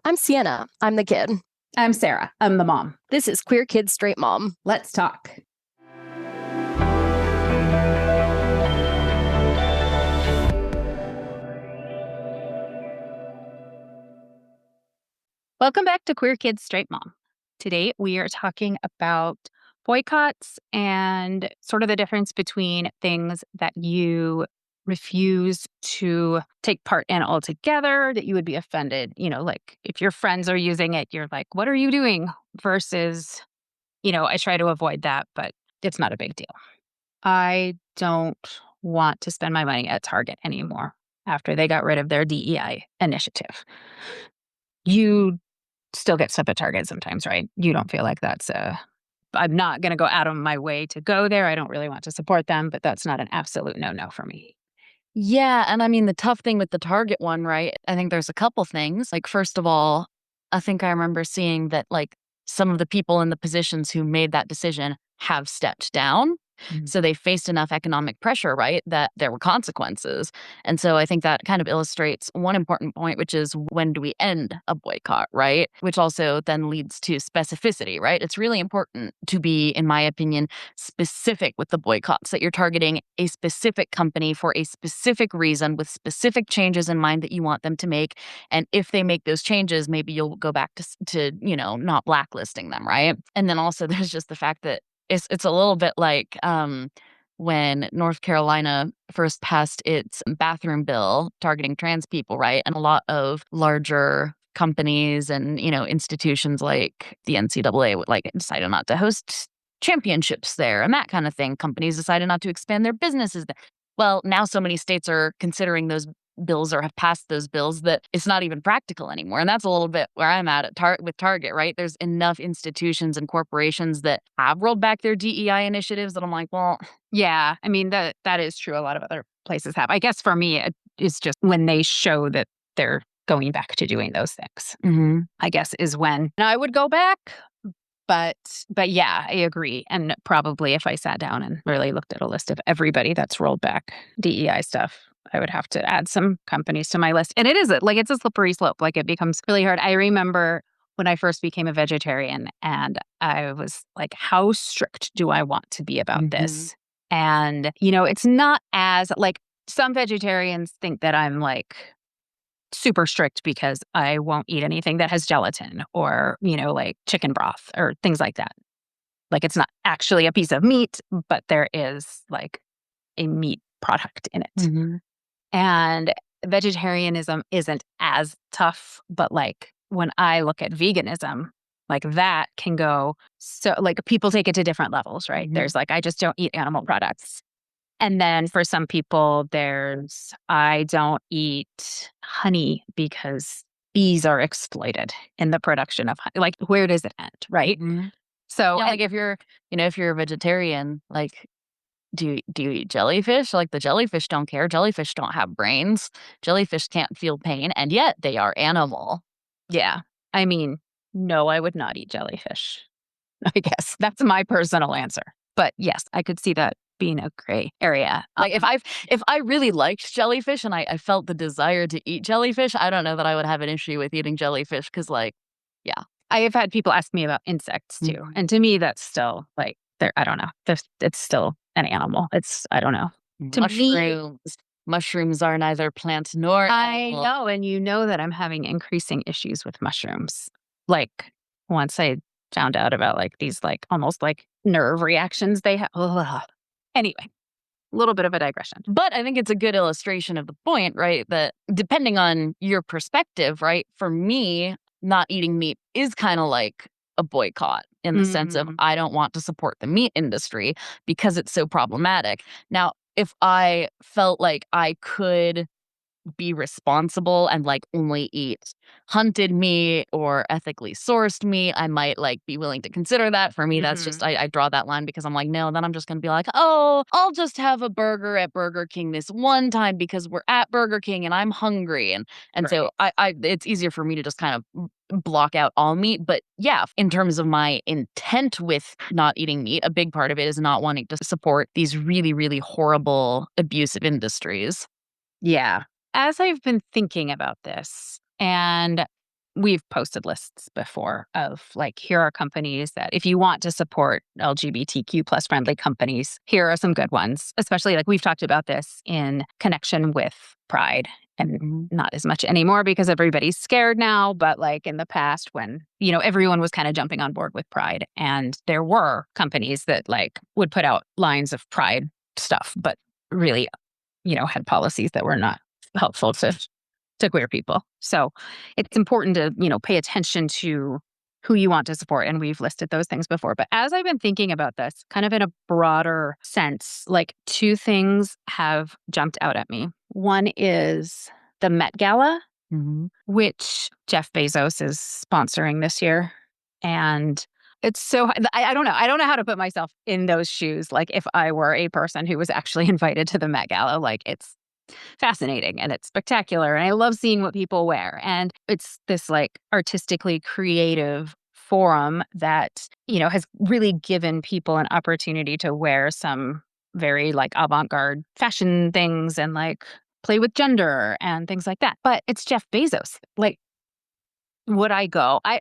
I'm Sienna. I'm the kid. I'm Sarah. I'm the mom. This is Queer Kid Straight Mom. Let's talk. Welcome back to Queer Kids Straight Mom. Today we are talking about boycotts and sort of the difference between things that you refuse to take part in altogether, that you would be offended. Like if your friends are using it, you're like, what are you doing? Versus, I try to avoid that, but it's not a big deal. I don't want to spend my money at Target anymore after they got rid of their DEI initiative. You still get stuff at Target sometimes, right? You don't feel like I'm not going to go out of my way to go there. I don't really want to support them, but that's not an absolute no-no for me. Yeah, and I mean, the tough thing with the Target one, right? I think there's a couple things. Like, first of all, I think I remember seeing that, like, some of the people in the positions who made that decision have stepped down. So they faced enough economic pressure, right, that there were consequences. And so I think that kind of illustrates one important point, which is when do we end a boycott, right? Which also then leads to specificity, right? It's really important to be, in my opinion, specific with the boycotts, that you're targeting a specific company for a specific reason with specific changes in mind that you want them to make. And if they make those changes, maybe you'll go back to not blacklisting them, right? And then also there's just the fact that it's a little bit like when North Carolina first passed its bathroom bill targeting trans people, right? And a lot of larger companies and, institutions like the NCAA decided not to host championships there and that kind of thing. Companies decided not to expand their businesses there. Well, now so many states are considering those bills or have passed those bills that it's not even practical anymore. And that's a little bit where I'm at with Target, right? There's enough institutions and corporations that have rolled back their DEI initiatives that I'm like, well, yeah, I mean, that is true. A lot of other places have. I guess for me, it's just when they show that they're going back to doing those things, I guess is when I would go back. But yeah, I agree. And probably if I sat down and really looked at a list of everybody that's rolled back DEI stuff, I would have to add some companies to my list. And it's a slippery slope. Like it becomes really hard. I remember when I first became a vegetarian and I was like, how strict do I want to be about this? And, it's not as like some vegetarians think that I'm like super strict because I won't eat anything that has gelatin or, like chicken broth or things like that. Like it's not actually a piece of meat, but there is like a meat product in it. And vegetarianism isn't as tough, but like when I look at veganism, like that can go so like people take it to different levels, right? There's like, I just don't eat animal products. And then for some people, I don't eat honey because bees are exploited in the production of honey. Like, where does it end, right? So, like if you're a vegetarian, like, do you eat jellyfish? Like the jellyfish don't care. Jellyfish don't have brains. Jellyfish can't feel pain, and yet they are animal. Yeah. I mean, no, I would not eat jellyfish. I guess that's my personal answer. But yes, I could see that being a gray area. Like if I really liked jellyfish and I felt the desire to eat jellyfish, I don't know that I would have an issue with eating jellyfish because yeah. I have had people ask me about insects too. And to me, that's still like, I don't know. It's still an animal. I don't know. Mushrooms are neither plant nor animal. I know. And you know that I'm having increasing issues with mushrooms. Like once I found out about like these like almost like nerve reactions they have. Anyway, a little bit of a digression. But I think it's a good illustration of the point, right? That depending on your perspective, right? For me, not eating meat is kind of like a boycott in the sense of I don't want to support the meat industry because it's so problematic. Now, if I felt like I could be responsible and like only eat hunted meat or ethically sourced meat, I might like be willing to consider that. For me, that's just I draw that line because I'm like, no, then I'm just gonna be like, oh, I'll just have a burger at Burger King this one time because we're at Burger King and I'm hungry. And Right. So I it's easier for me to just kind of block out all meat. But yeah, in terms of my intent with not eating meat, a big part of it is not wanting to support these really, really horrible abusive industries. Yeah. As I've been thinking about this, and we've posted lists before of like, here are companies that if you want to support LGBTQ plus friendly companies, here are some good ones. Especially like we've talked about this in connection with Pride, and not as much anymore because everybody's scared now. But like in the past when, everyone was kind of jumping on board with Pride, and there were companies that like would put out lines of Pride stuff, but really, had policies that were not helpful to queer people. So it's important to, pay attention to who you want to support. And we've listed those things before. But as I've been thinking about this, kind of in a broader sense, like two things have jumped out at me. One is the Met Gala, which Jeff Bezos is sponsoring this year. And it's so, I don't know. I don't know how to put myself in those shoes. Like if I were a person who was actually invited to the Met Gala, like it's fascinating and it's spectacular. And I love seeing what people wear. And it's this like artistically creative forum that, has really given people an opportunity to wear some very like avant-garde fashion things and like play with gender and things like that. But it's Jeff Bezos. Like, would I go? I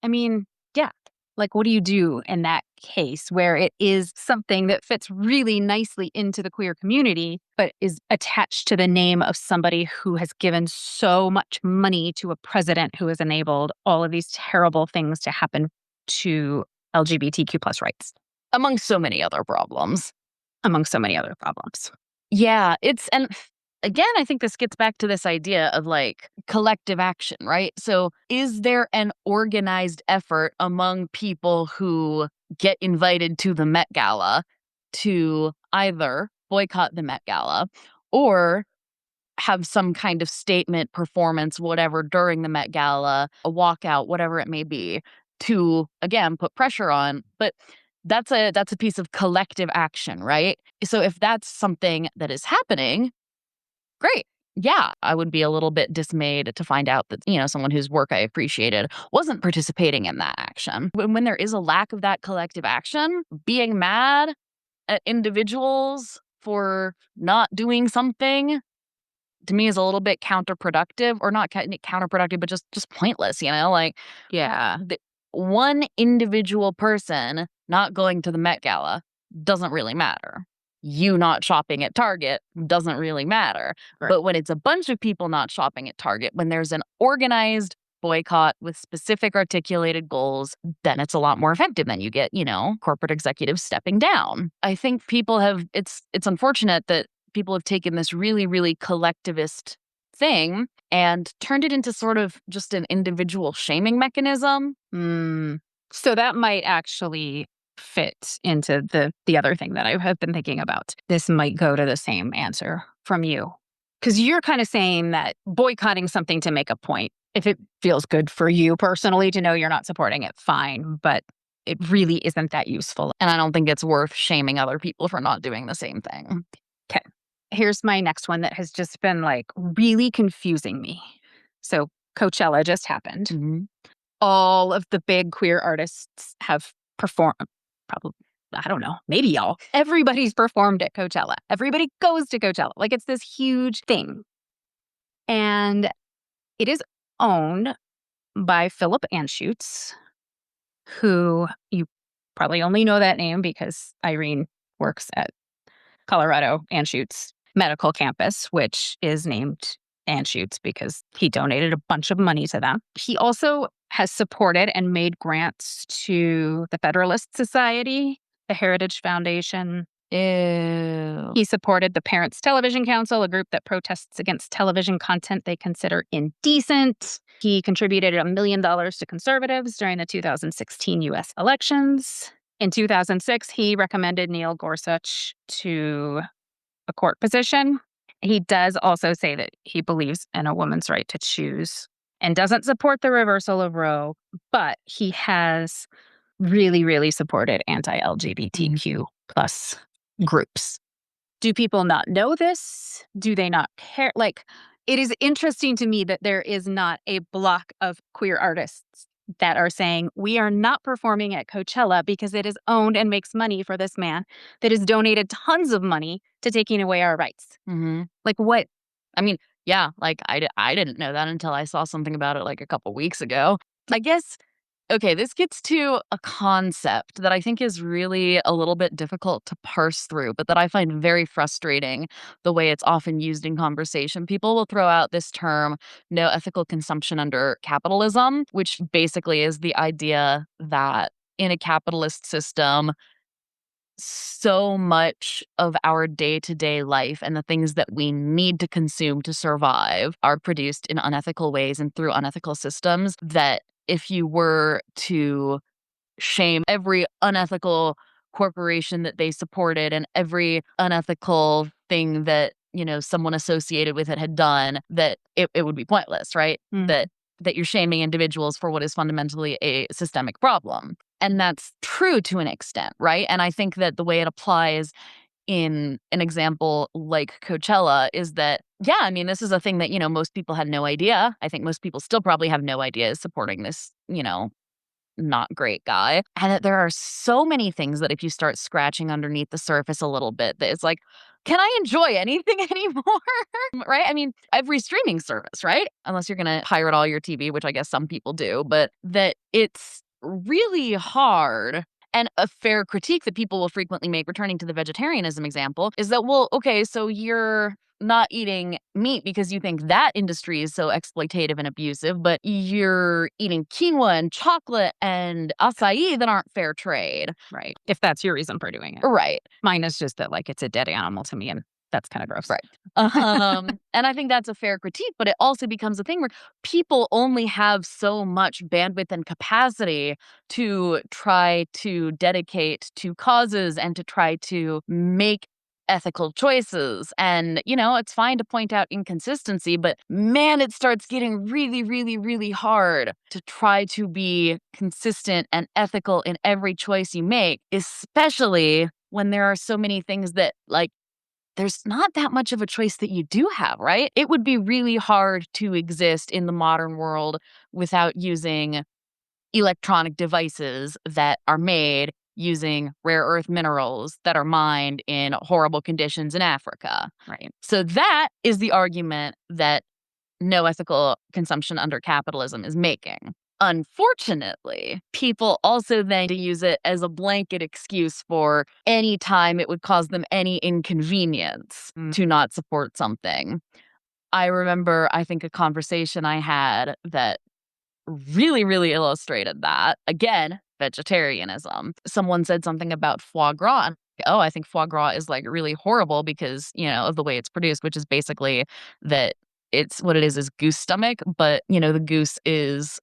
mean, yeah. Like, what do you do in that case where it is something that fits really nicely into the queer community, but is attached to the name of somebody who has given so much money to a president who has enabled all of these terrible things to happen to LGBTQ plus rights? Among so many other problems. Yeah, and again, I think this gets back to this idea of like collective action, right? So is there an organized effort among people who get invited to the Met Gala to either boycott the Met Gala or have some kind of statement, performance, whatever, during the Met Gala, a walkout, whatever it may be, to, again, put pressure on? But that's a piece of collective action, right? So if that's something that is happening, great. Yeah, I would be a little bit dismayed to find out that, someone whose work I appreciated wasn't participating in that action. When there is a lack of that collective action, being mad at individuals for not doing something, to me, is a little bit counterproductive, or not counterproductive, but just pointless, Like, Yeah. one individual person not going to the Met Gala doesn't really matter. You not shopping at Target doesn't really matter. Right. But when it's a bunch of people not shopping at Target, when there's an organized boycott with specific articulated goals, then it's a lot more effective. Then you get, corporate executives stepping down. I think people it's unfortunate that people have taken this really, really collectivist thing and turned it into sort of just an individual shaming mechanism. So that might actually fit into the other thing that I have been thinking about. This might go to the same answer from you. Because you're kind of saying that boycotting something to make a point, if it feels good for you personally to know you're not supporting it, fine. But it really isn't that useful. And I don't think it's worth shaming other people for not doing the same thing. Okay. Here's my next one that has just been like really confusing me. So Coachella just happened. All of the big queer artists have performed, probably, I don't know, maybe all. Everybody's performed at Coachella. Everybody goes to Coachella. Like it's this huge thing. And it is owned by Philip Anschutz, who you probably only know that name because Irene works at Colorado Anschutz Medical Campus, which is named Anschutz because he donated a bunch of money to them. He also has supported and made grants to the Federalist Society, the Heritage Foundation. Ew. He supported the Parents Television Council, a group that protests against television content they consider indecent. He contributed $1 million to conservatives during the 2016 U.S. elections. In 2006, he recommended Neil Gorsuch to a court position. He does also say that he believes in a woman's right to choose and doesn't support the reversal of Roe, but he has really, really supported anti-LGBTQ plus groups. Do people not know this? Do they not care? Like, it is interesting to me that there is not a block of queer artists that are saying, we are not performing at Coachella because it is owned and makes money for this man that has donated tons of money to taking away our rights. Like what? I mean, Yeah, like, I didn't know that until I saw something about it, like, a couple weeks ago. I guess okay, this gets to a concept that I think is really a little bit difficult to parse through, but that I find very frustrating the way it's often used in conversation. People will throw out this term, no ethical consumption under capitalism, which basically is the idea that in a capitalist system, so much of our day to day life and the things that we need to consume to survive are produced in unethical ways and through unethical systems that if you were to shame every unethical corporation that they supported and every unethical thing that, someone associated with it had done, that it would be pointless, right? That you're shaming individuals for what is fundamentally a systemic problem. And that's true to an extent, right? And I think that the way it applies in an example like Coachella is that, yeah, I mean, this is a thing that, most people had no idea. I think most people still probably have no idea is supporting this, not great guy. And that there are so many things that if you start scratching underneath the surface a little bit, that it's like, can I enjoy anything anymore? Right? I mean, every streaming service, right? Unless you're going to pirate all your TV, which I guess some people do, but that it's really hard. And a fair critique that people will frequently make, returning to the vegetarianism example, is that, well, okay, so you're not eating meat because you think that industry is so exploitative and abusive, but you're eating quinoa and chocolate and acai that aren't fair trade. Right. If that's your reason for doing it. Right. Mine is just that, like, it's a dead animal to me, and that's kind of gross. Right. And I think that's a fair critique, but it also becomes a thing where people only have so much bandwidth and capacity to try to dedicate to causes and to try to make ethical choices. And, it's fine to point out inconsistency, but man, it starts getting really, really, really hard to try to be consistent and ethical in every choice you make, especially when there are so many things that, like, there's not that much of a choice that you do have, right? It would be really hard to exist in the modern world without using electronic devices that are made using rare earth minerals that are mined in horrible conditions in Africa. Right. So that is the argument that no ethical consumption under capitalism is making. Unfortunately, people also then use it as a blanket excuse for any time it would cause them any inconvenience to not support something. I remember, I think, a conversation I had that really, really illustrated that. Again, vegetarianism. Someone said something about foie gras. And, oh, I think foie gras is like really horrible because, of the way it's produced, which is basically that it's what it is goose stomach, but, the goose is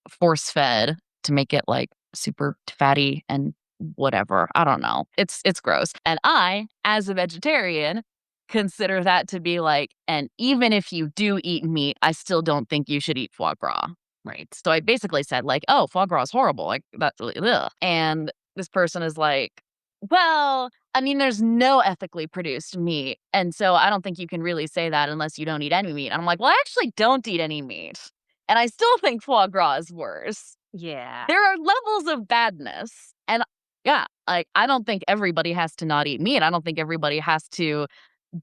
force fed to make it like super fatty and whatever. I don't know. It's gross. And I, as a vegetarian, consider that to be like, and even if you do eat meat, I still don't think you should eat foie gras. Right. So I basically said, like, oh, foie gras is horrible. Like, that's really, ugh. And this person is like, well, I mean, there's no ethically produced meat. And so I don't think you can really say that unless you don't eat any meat. And I'm like, well, I actually don't eat any meat. And I still think foie gras is worse. Yeah. There are levels of badness. And yeah, like, I don't think everybody has to not eat meat. I don't think everybody has to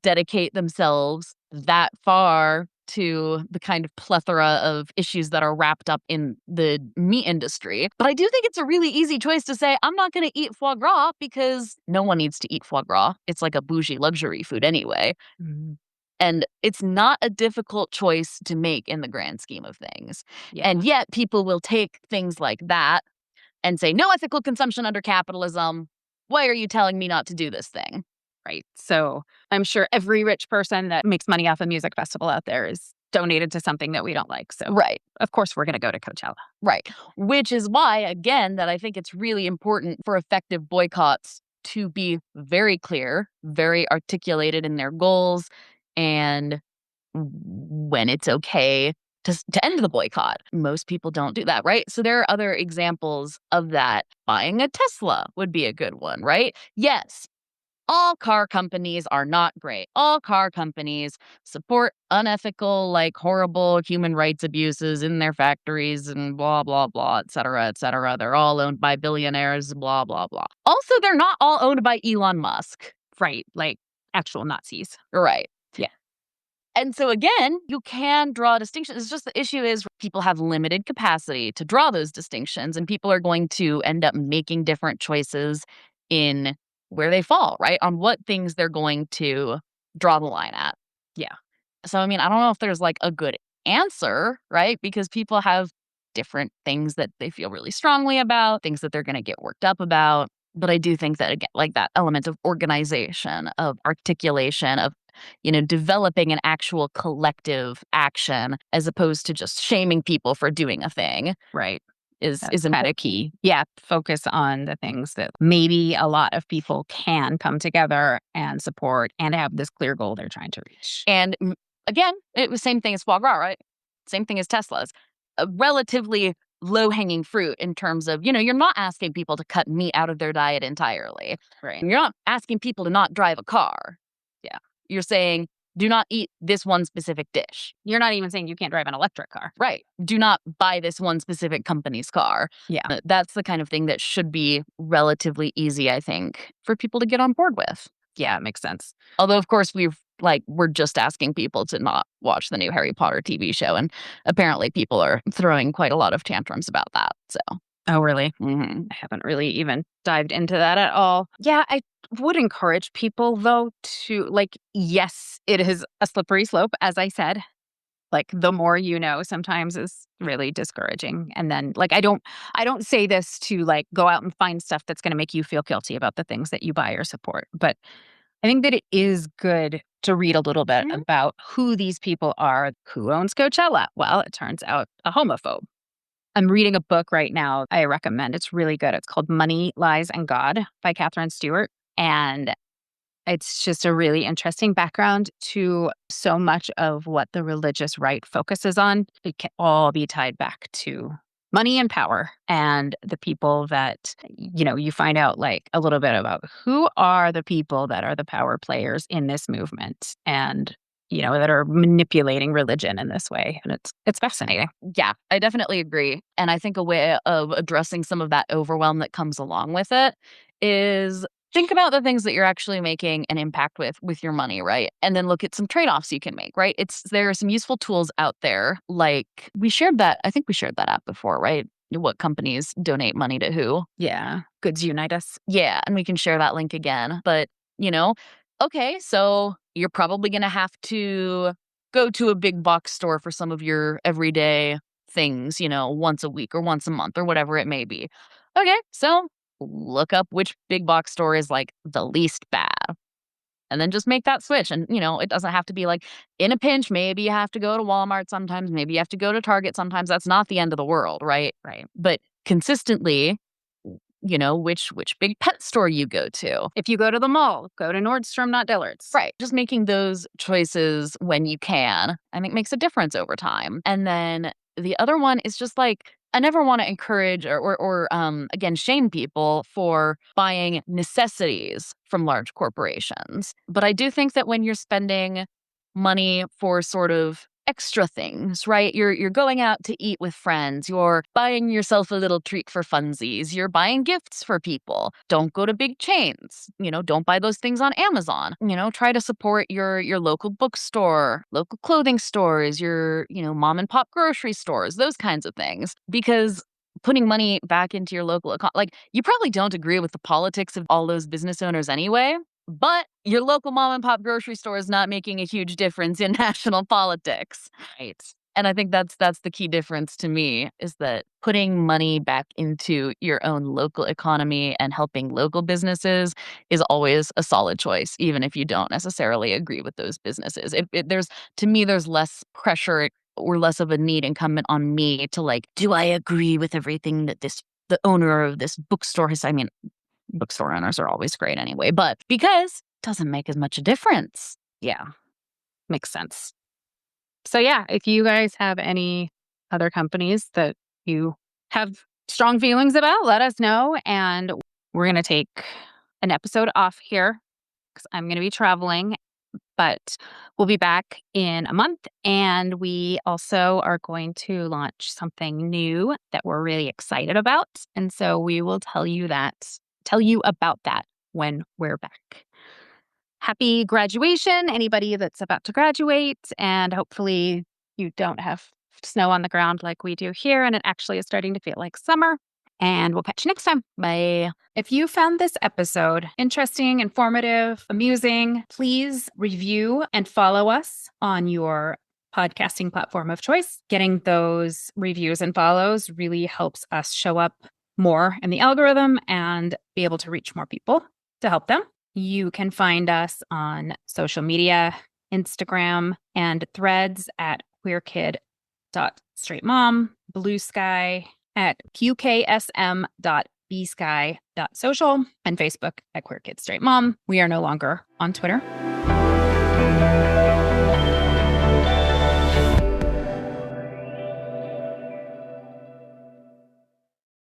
dedicate themselves that far to the kind of plethora of issues that are wrapped up in the meat industry. But I do think it's a really easy choice to say, I'm not going to eat foie gras because no one needs to eat foie gras. It's like a bougie luxury food anyway. Mm-hmm. And it's not a difficult choice to make in the grand scheme of things. Yeah. And yet people will take things like that and say, no ethical consumption under capitalism. Why are you telling me not to do this thing? Right. So I'm sure every rich person that makes money off a music festival out there is donated to something that we don't like. So right. Of course we're going to go to Coachella. Right. Which is why, again, that I think it's really important for effective boycotts to be very clear, very articulated in their goals, and when it's okay to end the boycott. Most people don't do that, right? So there are other examples of that. Buying a Tesla would be a good one, right? Yes. All car companies are not great. All car companies support unethical, like horrible human rights abuses in their factories and blah, blah, blah, et cetera, et cetera. They're all owned by billionaires, blah, blah, blah. Also, they're not all owned by Elon Musk. Right. Like actual Nazis. Right. Yeah. And so again, you can draw distinctions. It's just the issue is people have limited capacity to draw those distinctions, and people are going to end up making different choices in where they fall, right? On what things they're going to draw the line at. Yeah. So, I mean, I don't know if there's like a good answer, right? Because people have different things that they feel really strongly about, things that they're going to get worked up about. But I do think that, again, like that element of organization, of articulation, of, developing an actual collective action as opposed to just shaming people for doing a thing Right. is That's kind important. of key. Yeah. Focus on the things that maybe a lot of people can come together and support and have this clear goal they're trying to reach. And again, it was same thing as foie gras, right? Same thing as Tesla's. A relatively low hanging fruit in terms of, you're not asking people to cut meat out of their diet entirely. Right. You're not asking people to not drive a car. Yeah. You're saying, do not eat this one specific dish. You're not even saying you can't drive an electric car. Right. Do not buy this one specific company's car. Yeah. That's the kind of thing that should be relatively easy, I think, for people to get on board with. Yeah, it makes sense. Although, of course, we're just asking people to not watch the new Harry Potter TV show. And apparently people are throwing quite a lot of tantrums about that. So, Oh, really? mhm. I haven't really even dived into that at all. Yeah, I would encourage people, though, to yes, it is a slippery slope, as I said. The more you know sometimes is really discouraging. And then I don't say this to go out and find stuff that's going to make you feel guilty about the things that you buy or support. But I think that it is good to read a little bit Mhm. about who these people are. Who owns Coachella? Well, it turns out a homophobe. I'm reading a book right now I recommend. It's really good. It's called Money, Lies, and God by Catherine Stewart. And it's just a really interesting background to so much of what the religious right focuses on. It can all be tied back to money and power and the people that, you find out a little bit about who are the people that are the power players in this movement and, that are manipulating religion in this way. And it's fascinating. Yeah, I definitely agree. And I think a way of addressing some of that overwhelm that comes along with it is think about the things that you're actually making an impact with your money, right? And then look at some trade-offs you can make, right? There are some useful tools out there. Like I think we shared that app before, right? What companies donate money to who. Yeah. Goods unite us. Yeah, and we can share that link again. But, okay, so you're probably going to have to go to a big box store for some of your everyday things, once a week or once a month or whatever it may be. Okay, so look up which big box store is the least bad. And then just make that switch. And, it doesn't have to be in a pinch. Maybe you have to go to Walmart sometimes. Maybe you have to go to Target sometimes. That's not the end of the world, right? Right. But consistently, which big pet store you go to. If you go to the mall, go to Nordstrom, not Dillard's. Right. Just making those choices when you can, I think makes a difference over time. And then the other one is just I never want to encourage or again, shame people for buying necessities from large corporations. But I do think that when you're spending money for sort of extra things, right? You're going out to eat with friends, you're buying yourself a little treat for funsies, you're buying gifts for people. Don't go to big chains. Don't buy those things on Amazon. Try to support your local bookstore, local clothing stores, your, mom and pop grocery stores, those kinds of things. Because putting money back into your local you probably don't agree with the politics of all those business owners anyway. But your local mom and pop grocery store is not making a huge difference in national politics. Right. And I think that's the key difference to me is that putting money back into your own local economy and helping local businesses is always a solid choice, even if you don't necessarily agree with those businesses. To me, there's less pressure or less of a need incumbent on me to do I agree with everything that the owner of this bookstore has? I mean, bookstore owners are always great anyway, but because it doesn't make as much a difference. Yeah. Makes sense. So yeah, if you guys have any other companies that you have strong feelings about, let us know. And we're going to take an episode off here because I'm going to be traveling, but we'll be back in a month. And we also are going to launch something new that we're really excited about. And so we will tell you about that when we're back. happy graduation, anybody that's about to graduate. And hopefully you don't have snow on the ground like we do here. And it actually is starting to feel like summer. And we'll catch you next time. Bye. If you found this episode interesting, informative, amusing, please review and follow us on your podcasting platform of choice. Getting those reviews and follows really helps us show up more in the algorithm and be able to reach more people to help them. You can find us on social media, Instagram, and Threads at queerkid.straightmom, Blue Sky at qksm.bsky.social, and Facebook at Queer Kid Straight Mom. We are no longer on Twitter.